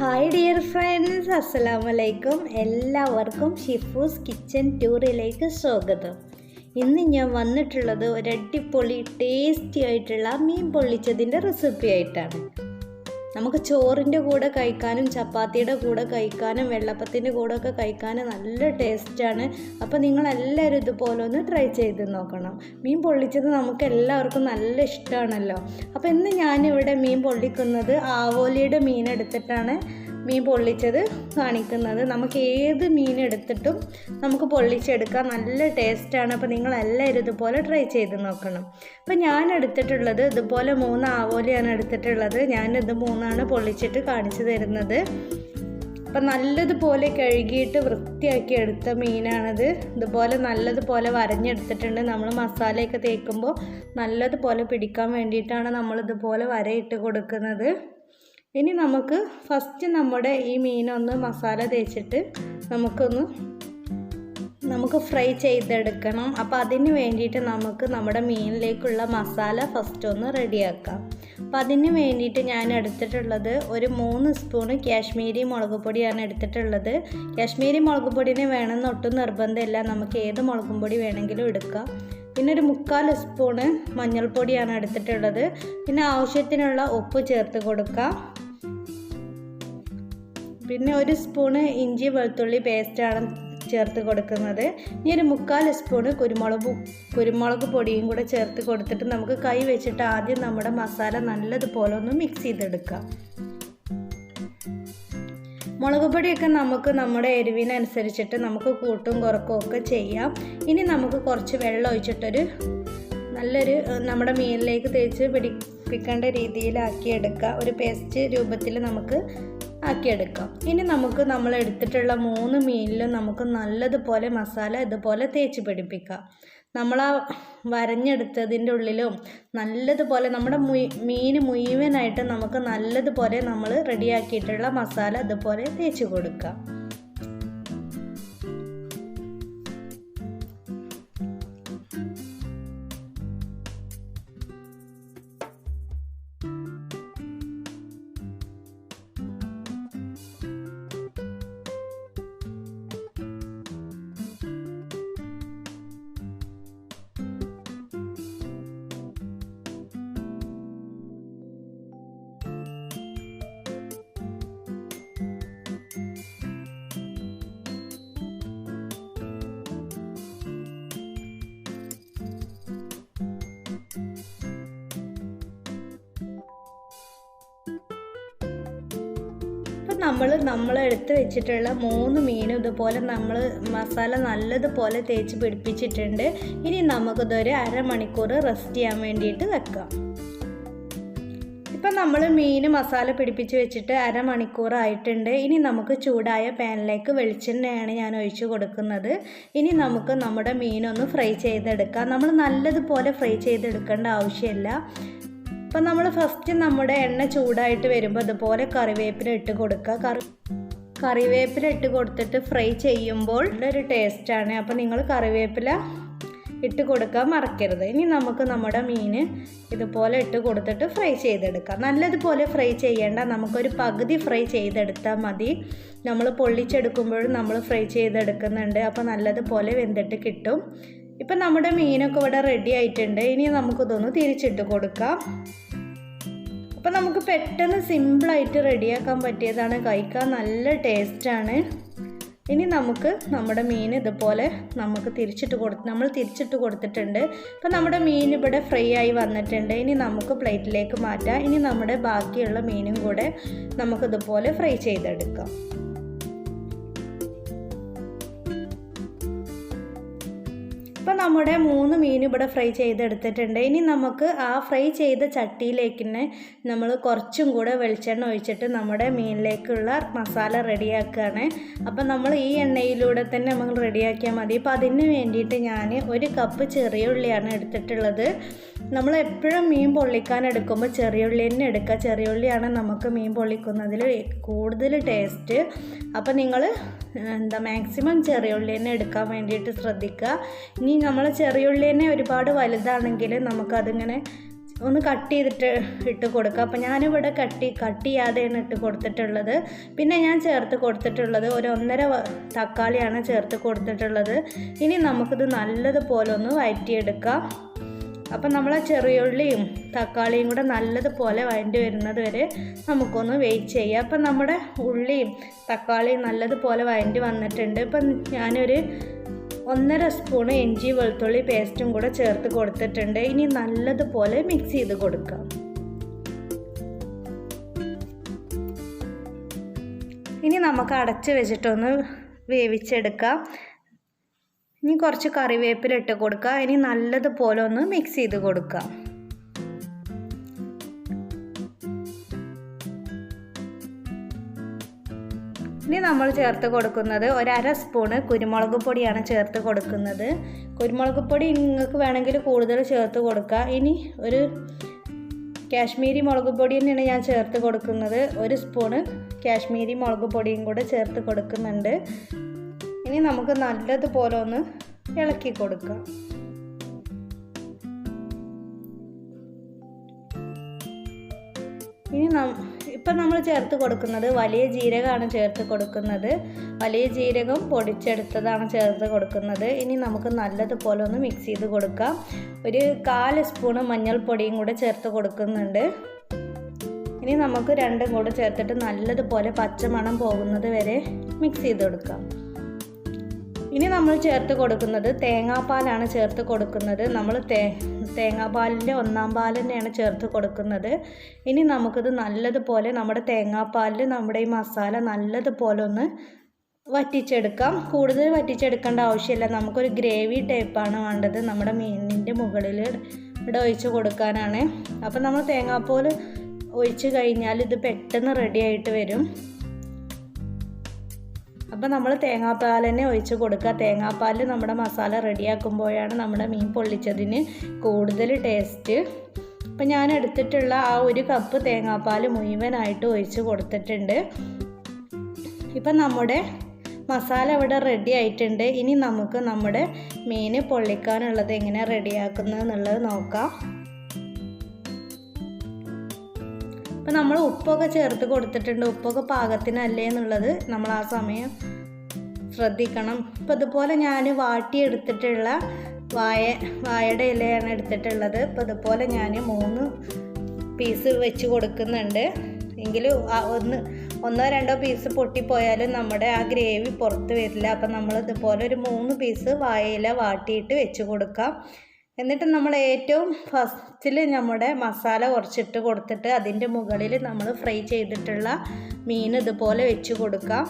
Hi dear friends, അസ്സലാമലൈക്കും. എല്ലാവർക്കും ഷിഫൂസ് kitchen ടൂറിലേക്ക് സ്വാഗതം. ഇന്ന് ഞാൻ വന്നിട്ടുള്ളത് ഒരു അടിപൊളി ടേസ്റ്റി ആയിട്ടുള്ള മീൻ പൊള്ളിച്ചതിൻ്റെ റെസിപ്പി ആയിട്ടാണ്. നമുക്ക് ചോറിൻ്റെ കൂടെ കഴിക്കാനും ചപ്പാത്തിയുടെ കൂടെ കഴിക്കാനും വെള്ളപ്പത്തിൻ്റെ കൂടെ ഒക്കെ കഴിക്കാനും നല്ല ടേസ്റ്റാണ്. അപ്പോൾ നിങ്ങളെല്ലാവരും ഇതുപോലെ ഒന്ന് ട്രൈ ചെയ്ത് നോക്കണം. മീൻ പൊള്ളിച്ചത് നമുക്ക് എല്ലാവർക്കും നല്ല ഇഷ്ടമാണല്ലോ. അപ്പോൾ ഇന്ന് ഞാനിവിടെ മീൻ പൊള്ളിക്കുന്നത് ആവോലിയുടെ മീൻ എടുത്തിട്ടാണ് മീൻ പൊള്ളിച്ചത് കാണിക്കുന്നത്. നമുക്ക് ഏത് മീൻ എടുത്തിട്ടും നമുക്ക് പൊള്ളിച്ചെടുക്കാം, നല്ല ടേസ്റ്റാണ്. അപ്പോൾ നിങ്ങളെല്ലാവരും ഇതുപോലെ ട്രൈ ചെയ്ത് നോക്കണം. അപ്പോൾ ഞാൻ എടുത്തിട്ടുള്ളത് ഇതുപോലെ 3 ആവോലിയാണ് എടുത്തിട്ടുള്ളത്. ഞാനിത് 3 പൊള്ളിച്ചിട്ട് കാണിച്ചു തരുന്നത്. അപ്പം നല്ലതുപോലെ കഴുകിയിട്ട് വൃത്തിയാക്കി എടുത്ത മീനാണിത്. ഇതുപോലെ നല്ലതുപോലെ വരഞ്ഞെടുത്തിട്ടുണ്ട്. നമ്മൾ മസാലയൊക്കെ തേക്കുമ്പോൾ നല്ലതുപോലെ പിടിക്കാൻ വേണ്ടിയിട്ടാണ് നമ്മളിതുപോലെ വരയിട്ട് കൊടുക്കുന്നത്. ഇനി നമുക്ക് ഫസ്റ്റ് നമ്മുടെ ഈ മീനൊന്ന് മസാല തേച്ചിട്ട് നമുക്ക് ഫ്രൈ ചെയ്തെടുക്കണം. അപ്പോൾ അതിന് വേണ്ടിയിട്ട് നമുക്ക് നമ്മുടെ മീനിലേക്കുള്ള മസാല ഫസ്റ്റ് ഒന്ന് റെഡിയാക്കാം. അപ്പോൾ അതിന് വേണ്ടിയിട്ട് ഞാൻ എടുത്തിട്ടുള്ളത് ഒരു 3 സ്പൂണ് കാശ്മീരി മുളക് പൊടിയാണ് എടുത്തിട്ടുള്ളത്. കാശ്മീരി മുളക് പൊടിനെ വേണമെന്ന് ഒട്ടും നിർബന്ധമില്ല, നമുക്ക് ഏത് മുളകും പൊടി വേണമെങ്കിലും എടുക്കാം. പിന്നെ ഒരു 3/4 സ്പൂണ് മഞ്ഞൾപ്പൊടിയാണ് എടുത്തിട്ടുള്ളത്. പിന്നെ ആവശ്യത്തിനുള്ള ഉപ്പ് ചേർത്ത് കൊടുക്കാം. പിന്നെ 1 സ്പൂണ് ഇഞ്ചി വെളുത്തുള്ളി പേസ്റ്റാണ് ചേർത്ത് കൊടുക്കുന്നത്. ഇനി ഒരു 3/4 സ്പൂണ് കുരുമുളക് പൊടിയും കൂടെ ചേർത്ത് കൊടുത്തിട്ട് നമുക്ക് കൈ വെച്ചിട്ട് ആദ്യം നമ്മുടെ മസാല നല്ലതുപോലെ ഒന്ന് മിക്സ് ചെയ്തെടുക്കാം. മുളക് പൊടിയൊക്കെ നമുക്ക് നമ്മുടെ എരിവിനനുസരിച്ചിട്ട് നമുക്ക് കൂട്ടും കുറക്കും ഒക്കെ ചെയ്യാം. ഇനി നമുക്ക് കുറച്ച് വെള്ളം ഒഴിച്ചിട്ടൊരു നല്ലൊരു നമ്മുടെ മീനിലേക്ക് തേച്ച് പിടിപ്പിക്കേണ്ട രീതിയിലാക്കിയെടുക്കുക. ഒരു പേസ്റ്റ് രൂപത്തിൽ നമുക്ക് ആക്കിയെടുക്കാം. ഇനി നമുക്ക് നമ്മൾ എടുത്തിട്ടുള്ള 3 മീനിലും നമുക്ക് നല്ലതുപോലെ മസാല ഇതുപോലെ തേച്ച് പിടിപ്പിക്കാം. നമ്മൾ ആ വരഞ്ഞെടുത്തതിൻ്റെ ഉള്ളിലും നല്ലതുപോലെ നമ്മുടെ മീൻ മുഴുവനായിട്ട് നമുക്ക് നല്ലതുപോലെ നമ്മൾ റെഡിയാക്കിയിട്ടുള്ള മസാല ഇതുപോലെ തേച്ച് കൊടുക്കാം. നമ്മൾ എടുത്ത് വെച്ചിട്ടുള്ള 3 മീനും ഇതുപോലെ നമ്മൾ മസാല നല്ലതുപോലെ തേച്ച് പിടിപ്പിച്ചിട്ടുണ്ട്. ഇനി നമുക്കിതൊരു അരമണിക്കൂർ റെസ്റ്റ് ചെയ്യാൻ വേണ്ടിയിട്ട് വെക്കാം. ഇപ്പം നമ്മൾ മീൻ മസാല പിടിപ്പിച്ച് വെച്ചിട്ട് അരമണിക്കൂറായിട്ടുണ്ട്. ഇനി നമുക്ക് ചൂടായ പാനിലേക്ക് വെളിച്ചെണ്ണയാണ് ഞാൻ ഒഴിച്ചു കൊടുക്കുന്നത്. ഇനി നമുക്ക് നമ്മുടെ മീനൊന്ന് ഫ്രൈ ചെയ്തെടുക്കാം. നമ്മൾ നല്ലതുപോലെ ഫ്രൈ ചെയ്തെടുക്കേണ്ട ആവശ്യമില്ല. അപ്പം നമ്മൾ ഫസ്റ്റ് നമ്മുടെ എണ്ണ ചൂടായിട്ട് വരുമ്പോൾ അതുപോലെ കറിവേപ്പില ഇട്ട് കൊടുക്കുക. കറിവേപ്പില ഇട്ട് കൊടുത്തിട്ട് ഫ്രൈ ചെയ്യുമ്പോൾ നല്ലൊരു ടേസ്റ്റാണ്. അപ്പോൾ നിങ്ങൾ കറിവേപ്പില ഇട്ട് കൊടുക്കാൻ മറക്കരുത്. ഇനി നമുക്ക് നമ്മുടെ മീൻ ഇതുപോലെ ഇട്ട് കൊടുത്തിട്ട് ഫ്രൈ ചെയ്തെടുക്കാം. നല്ലതുപോലെ ഫ്രൈ ചെയ്യേണ്ട, നമുക്കൊരു പകുതി ഫ്രൈ ചെയ്തെടുത്താൽ മതി. നമ്മൾ പൊള്ളിച്ചെടുക്കുമ്പോഴും നമ്മൾ ഫ്രൈ ചെയ്തെടുക്കുന്നുണ്ട്. അപ്പോൾ നല്ലതുപോലെ വെന്തിട്ട് കിട്ടും. ഇപ്പം നമ്മുടെ മീനൊക്കെ ഇവിടെ റെഡി ആയിട്ടുണ്ട്. ഇനി നമുക്കിതൊന്ന് തിരിച്ചിട്ട് കൊടുക്കാം. അപ്പോൾ നമുക്ക് പെട്ടെന്ന് സിമ്പിളായിട്ട് റെഡിയാക്കാൻ പറ്റിയതാണ്, കഴിക്കാൻ നല്ല ടേസ്റ്റാണ്. ഇനി നമുക്ക് നമ്മുടെ മീൻ ഇതുപോലെ നമ്മൾ തിരിച്ചിട്ട് കൊടുത്തിട്ടുണ്ട്. അപ്പോൾ നമ്മുടെ മീൻ ഇവിടെ ഫ്രൈ ആയി വന്നിട്ടുണ്ട്. ഇനി നമുക്ക് പ്ലേറ്റിലേക്ക് മാറ്റാം. ഇനി നമ്മുടെ ബാക്കിയുള്ള മീനും കൂടെ നമുക്കിതുപോലെ ഫ്രൈ ചെയ്തെടുക്കാം. ഇപ്പോൾ നമ്മുടെ 3 മീൻ ഇവിടെ ഫ്രൈ ചെയ്തെടുത്തിട്ടുണ്ട്. ഇനി നമുക്ക് ആ ഫ്രൈ ചെയ്ത ചട്ടിയിലേക്ക് തന്നെ നമ്മൾ കുറച്ചും കൂടെ വെളിച്ചെണ്ണ ഒഴിച്ചിട്ട് നമ്മുടെ മീനിലേക്കുള്ള മസാല റെഡിയാക്കുകയാണ്. അപ്പം നമ്മൾ ഈ എണ്ണയിലൂടെ തന്നെ നമ്മൾ റെഡിയാക്കിയാൽ മതി. അപ്പോൾ അതിന് വേണ്ടിയിട്ട് ഞാൻ 1 കപ്പ് ചെറിയ ഉള്ളിയാണ് എടുത്തിട്ടുള്ളത്. നമ്മൾ എപ്പോഴും മീൻ പൊള്ളിക്കാൻ എടുക്കുമ്പോൾ ചെറിയ ഉള്ളി തന്നെ എടുക്കുക. ചെറിയ ഉള്ളിയാണ് നമുക്ക് മീൻ പൊള്ളിക്കുന്നതിൽ കൂടുതൽ ടേസ്റ്റ്. അപ്പോൾ നിങ്ങൾ മാക്സിമം ചെറിയ ഉള്ളി തന്നെ എടുക്കാൻ വേണ്ടിയിട്ട് ശ്രദ്ധിക്കുക. ഇനി നമ്മൾ ചെറിയ ഉള്ളി തന്നെ ഒരുപാട് വലുതാണെങ്കിൽ നമുക്കതിങ്ങനെ ഒന്ന് കട്ട് ചെയ്തിട്ട് ഇട്ട് കൊടുക്കുക. അപ്പോൾ ഞാനിവിടെ കട്ട് ചെയ്യാതെയാണ് ഇട്ട് കൊടുത്തിട്ടുള്ളത്. പിന്നെ ഞാൻ ചേർത്ത് കൊടുത്തിട്ടുള്ളത് ഒരു 1.5 തക്കാളിയാണ് ചേർത്ത് കൊടുത്തിട്ടുള്ളത്. ഇനി നമുക്കിത് നല്ലതുപോലെ ഒന്ന് വഴറ്റിയെടുക്കാം. അപ്പം നമ്മൾ ചെറിയുള്ളിയും തക്കാളിയും കൂടെ നല്ലതുപോലെ വഴറ്റി വരുന്നത് വരെ നമുക്കൊന്ന് വെയിറ്റ് ചെയ്യാം. അപ്പം നമ്മുടെ ഉള്ളിയും തക്കാളിയും നല്ലതുപോലെ വഴറ്റി വന്നിട്ടുണ്ട്. ഇപ്പം ഞാനൊരു 1.5 സ്പൂൺ ഇഞ്ചി വെളുത്തുള്ളി പേസ്റ്റും കൂടെ ചേർത്ത് കൊടുത്തിട്ടുണ്ട്. ഇനി നല്ലതുപോലെ മിക്സ് ചെയ്ത് കൊടുക്കാം. ഇനി നമുക്ക് അടച്ച് വെച്ചിട്ടൊന്ന് വേവിച്ചെടുക്കാം. ഇനി കുറച്ച് കറിവേപ്പില ഇട്ട് കൊടുക്കുക. ഇനി നല്ലതുപോലെ ഒന്ന് മിക്സ് ചെയ്ത് കൊടുക്കാം. ഇനി നമ്മൾ ചേർത്ത് കൊടുക്കുന്നത് 1/2 സ്പൂണ് കുരുമുളക് പൊടിയാണ് ചേർത്ത് കൊടുക്കുന്നത്. കുരുമുളക് പൊടി നിങ്ങൾക്ക് വേണമെങ്കിൽ കൂടുതൽ ചേർത്ത് കൊടുക്കുക. ഇനി ഒരു കാശ്മീരി മുളക് പൊടി തന്നെയാണ് ഞാൻ ചേർത്ത് കൊടുക്കുന്നത്. 1 സ്പൂണ് കാശ്മീരി മുളക് പൊടിയും കൂടെ ചേർത്ത് കൊടുക്കുന്നുണ്ട്. ഇനി നമുക്ക് നല്ലതുപോലെ ഒന്ന് ഇളക്കി കൊടുക്കാം. ഇനി ഇപ്പം നമ്മൾ ചേർത്ത് കൊടുക്കുന്നത് വലിയ ജീരകമാണ് ചേർത്ത് കൊടുക്കുന്നത്. വലിയ ജീരകം പൊടിച്ചെടുത്തതാണ് ചേർത്ത് കൊടുക്കുന്നത്. ഇനി നമുക്ക് നല്ലതുപോലെ ഒന്ന് മിക്സ് ചെയ്ത് കൊടുക്കാം. ഒരു 1/4 സ്പൂണ് മഞ്ഞൾപ്പൊടിയും കൂടെ ചേർത്ത് കൊടുക്കുന്നുണ്ട്. ഇനി നമുക്ക് രണ്ടും കൂടെ ചേർത്തിട്ട് നല്ലതുപോലെ പച്ചമണം പോകുന്നത് വരെ മിക്സ് ചെയ്ത് കൊടുക്കാം. ഇനി നമ്മൾ ചേർത്ത് കൊടുക്കുന്നത് തേങ്ങാപ്പാലാണ് ചേർത്ത് കൊടുക്കുന്നത്. നമ്മൾ തേങ്ങാപ്പാലിൻ്റെ 1/4 പാൽ തന്നെയാണ് ചേർത്ത് കൊടുക്കുന്നത്. ഇനി നമുക്കിത് നല്ലതുപോലെ നമ്മുടെ തേങ്ങാപ്പാലിൽ നമ്മുടെ ഈ മസാല നല്ലതുപോലെ ഒന്ന് വറ്റിച്ചെടുക്കാം. കൂടുതൽ വറ്റിച്ചെടുക്കേണ്ട ആവശ്യമില്ല. നമുക്കൊരു ഗ്രേവി ടൈപ്പാണ് വേണ്ടത്. നമ്മുടെ മീനിൻ്റെ മുകളിൽ ഇവിടെ ഒഴിച്ച് കൊടുക്കാനാണ്. അപ്പം നമ്മൾ തേങ്ങാപ്പാൽ ഒഴിച്ച് കഴിഞ്ഞാൽ ഇത് പെട്ടെന്ന് റെഡി ആയിട്ട് വരും. അപ്പോൾ നമ്മൾ തേങ്ങാപ്പാൽ തന്നെ ഒഴിച്ച് കൊടുക്കുക. തേങ്ങാപ്പാലിൽ നമ്മുടെ മസാല റെഡിയാക്കുമ്പോഴാണ് നമ്മുടെ മീൻ പൊള്ളിച്ചതിന് കൂടുതൽ ടേസ്റ്റ്. അപ്പം ഞാൻ എടുത്തിട്ടുള്ള ആ 1 കപ്പ് തേങ്ങാപ്പാൽ മുഴുവനായിട്ട് ഒഴിച്ച് കൊടുത്തിട്ടുണ്ട്. ഇപ്പം നമ്മുടെ മസാല ഇവിടെ റെഡി ആയിട്ടുണ്ട്. ഇനി നമുക്ക് നമ്മുടെ മീൻ പൊള്ളിക്കാനുള്ളത് എങ്ങനെ റെഡിയാക്കുന്നത് എന്നുള്ളത് നോക്കാം. അപ്പം നമ്മൾ ഉപ്പൊക്കെ ചേർത്ത് കൊടുത്തിട്ടുണ്ട്. ഉപ്പൊക്കെ പാകത്തിനല്ലേ എന്നുള്ളത് നമ്മൾ ആ സമയം ശ്രദ്ധിക്കണം. ഇപ്പം ഇതുപോലെ ഞാൻ വാട്ടിയെടുത്തിട്ടുള്ള വാഴയുടെ ഇലയാണ് എടുത്തിട്ടുള്ളത്. ഇപ്പം ഇതുപോലെ ഞാൻ 3 പീസ് വെച്ച് കൊടുക്കുന്നുണ്ട്. എങ്കിലും 1-2 പീസ് പൊട്ടിപ്പോയാലും നമ്മുടെ ആ ഗ്രേവി പുറത്ത് വരില്ല. അപ്പം നമ്മൾ ഇതുപോലെ ഒരു 3 പീസ് വാഴയില വാട്ടിയിട്ട് വെച്ച് കൊടുക്കാം. എന്നിട്ട് നമ്മൾ ഏറ്റവും ഫസ്റ്റിൽ നമ്മുടെ മസാല കുറച്ചിട്ട് കൊടുത്തിട്ട് അതിൻ്റെ മുകളിൽ നമ്മൾ ഫ്രൈ ചെയ്തിട്ടുള്ള മീൻ ഇതുപോലെ വെച്ച് കൊടുക്കാം.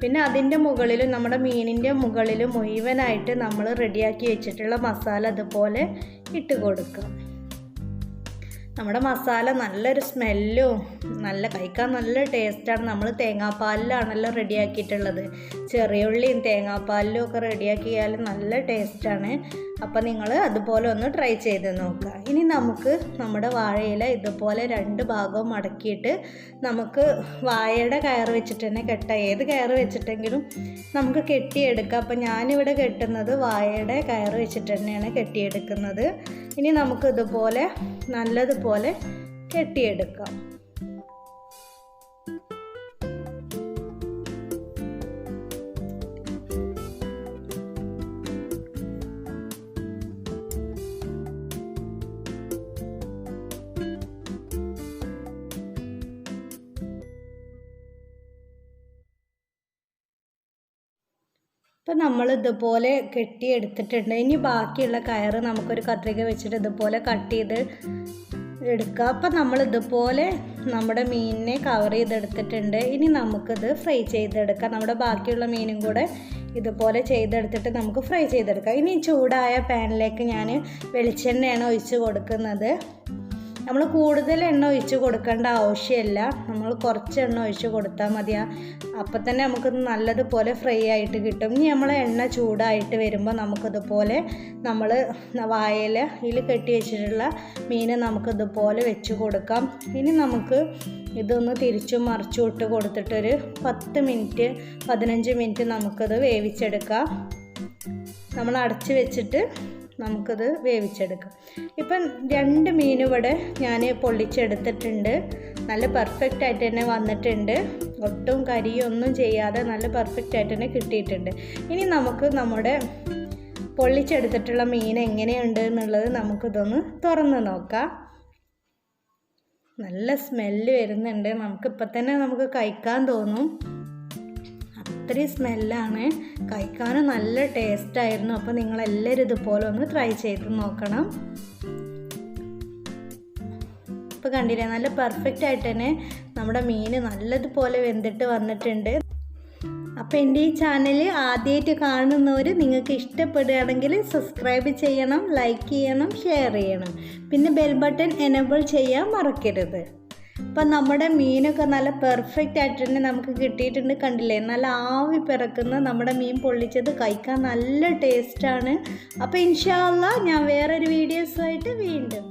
പിന്നെ അതിൻ്റെ മുകളിൽ നമ്മുടെ മീനിൻ്റെ മുകളിൽ മുഴുവനായിട്ട് നമ്മൾ റെഡിയാക്കി വെച്ചിട്ടുള്ള മസാല ഇതുപോലെ ഇട്ട് കൊടുക്കാം. നമ്മുടെ മസാല നല്ലൊരു സ്മെല്ലും കഴിക്കാൻ നല്ല ടേസ്റ്റാണ്. നമ്മൾ തേങ്ങാപ്പാലിലാണല്ലോ റെഡിയാക്കിയിട്ടുള്ളത്. ചെറിയുള്ളിയും തേങ്ങാപ്പാലിലും ഒക്കെ റെഡിയാക്കിയാൽ നല്ല ടേസ്റ്റാണ്. അപ്പോൾ നിങ്ങൾ അതുപോലെ ഒന്ന് ട്രൈ ചെയ്ത് നോക്കുക. ഇനി നമുക്ക് നമ്മുടെ വാഴയില ഇതുപോലെ 2 ഭാഗവും മടക്കിയിട്ട് നമുക്ക് വാഴയുടെ കയർ വെച്ചിട്ട് തന്നെ കെട്ടാം. ഏത് കയർ വെച്ചിട്ടെങ്കിലും നമുക്ക് കെട്ടിയെടുക്കാം. അപ്പോൾ ഞാനിവിടെ കെട്ടുന്നത് വാഴയുടെ കയർ വെച്ചിട്ട് തന്നെയാണ് കെട്ടിയെടുക്കുന്നത്. ഇനി നമുക്ക് ഇതുപോലെ നല്ലതുപോലെ കെട്ടിയെടുക്കാം. അപ്പോൾ നമ്മൾ ഇതുപോലെ കെട്ടിയെടുത്തിട്ടുണ്ട്. ഇനി ബാക്കിയുള്ള കയറ് നമുക്കൊരു കത്രിക വെച്ചിട്ട് ഇതുപോലെ കട്ട് ചെയ്ത് എടുക്കുക. അപ്പം നമ്മൾ ഇതുപോലെ നമ്മുടെ മീനിനെ കവർ ചെയ്തെടുത്തിട്ടുണ്ട്. ഇനി നമുക്കിത് ഫ്രൈ ചെയ്തെടുക്കാം. നമ്മുടെ ബാക്കിയുള്ള മീനും കൂടെ ഇതുപോലെ ചെയ്തെടുത്തിട്ട് നമുക്ക് ഫ്രൈ ചെയ്തെടുക്കാം. ഇനി ചൂടായ പാനിലേക്ക് ഞാൻ വെളിച്ചെണ്ണയാണ് ഒഴിച്ച് കൊടുക്കുന്നത്. നമ്മൾ കൂടുതൽ എണ്ണ ഒഴിച്ച് കൊടുക്കേണ്ട ആവശ്യമില്ല. നമ്മൾ കുറച്ച് എണ്ണ ഒഴിച്ച് കൊടുത്താൽ മതി. അപ്പം തന്നെ നമുക്കത് നല്ലതുപോലെ ഫ്രൈ ആയിട്ട് കിട്ടും. ഇനി നമ്മൾ എണ്ണ ചൂടായിട്ട് വരുമ്പോൾ നമുക്കിതുപോലെ നമ്മൾ വാഴയിലയിൽ കെട്ടി വെച്ചിട്ടുള്ള മീൻ നമുക്കിതുപോലെ വെച്ച് കൊടുക്കാം. ഇനി നമുക്ക് ഇതൊന്ന് തിരിച്ചും മറിച്ചും ഇട്ട് കൊടുത്തിട്ടൊരു 10-15 മിനിറ്റ് നമുക്കത് വേവിച്ചെടുക്കാം. നമ്മൾ അടച്ച് വെച്ചിട്ട് നമുക്കിത് വേവിച്ചെടുക്കാം. ഇപ്പം 2 മീൻ ഇവിടെ ഞാൻ പൊള്ളിച്ചെടുത്തിട്ടുണ്ട്. നല്ല പെർഫെക്റ്റ് ആയിട്ട് തന്നെ വന്നിട്ടുണ്ട്. ഒട്ടും കരിയൊന്നും ചെയ്യാതെ നല്ല പെർഫെക്റ്റ് ആയിട്ട് തന്നെ കിട്ടിയിട്ടുണ്ട്. ഇനി നമുക്ക് നമ്മുടെ പൊള്ളിച്ചെടുത്തിട്ടുള്ള മീൻ എങ്ങനെയുണ്ട് എന്നുള്ളത് നമുക്കിതൊന്ന് തുറന്ന് നോക്കാം. നല്ല സ്മെല്ല് വരുന്നുണ്ട്. നമുക്കിപ്പോൾ തന്നെ നമുക്ക് കഴിക്കാൻ തോന്നും. അത്രയും സ്മെല്ലാണ്. കഴിക്കാനും നല്ല ടേസ്റ്റായിരുന്നു. അപ്പോൾ നിങ്ങളെല്ലാവരും ഇതുപോലെ ഒന്ന് ട്രൈ ചെയ്ത് നോക്കണം. ഇപ്പോൾ കണ്ടില്ലേ, നല്ല പെർഫെക്റ്റ് ആയിട്ട് തന്നെ നമ്മുടെ മീൻ നല്ലതുപോലെ വെന്തിട്ട് വന്നിട്ടുണ്ട്. അപ്പോൾ എൻ്റെ ഈ ചാനൽ ആദ്യമായിട്ട് കാണുന്നവർ നിങ്ങൾക്ക് ഇഷ്ടപ്പെടുകയാണെങ്കിൽ സബ്സ്ക്രൈബ് ചെയ്യണം, ലൈക്ക് ചെയ്യണം, ഷെയർ ചെയ്യണം. പിന്നെ ബെൽ ബട്ടൺ എനേബിൾ ചെയ്യാൻ മറക്കരുത്. അപ്പം നമ്മുടെ മീനൊക്കെ നല്ല പെർഫെക്റ്റ് ആയിട്ട് തന്നെ നമുക്ക് കിട്ടിയിട്ടുണ്ട്. കണ്ടില്ലേ, നല്ല ആവി പിറക്കുന്ന നമ്മുടെ മീൻ പൊള്ളിച്ചത് കഴിക്കാൻ നല്ല ടേസ്റ്റാണ്. അപ്പോൾ ഇൻഷാ അല്ലാഹ് ഞാൻ വേറൊരു വീഡിയോസുമായിട്ട് വീണ്ടും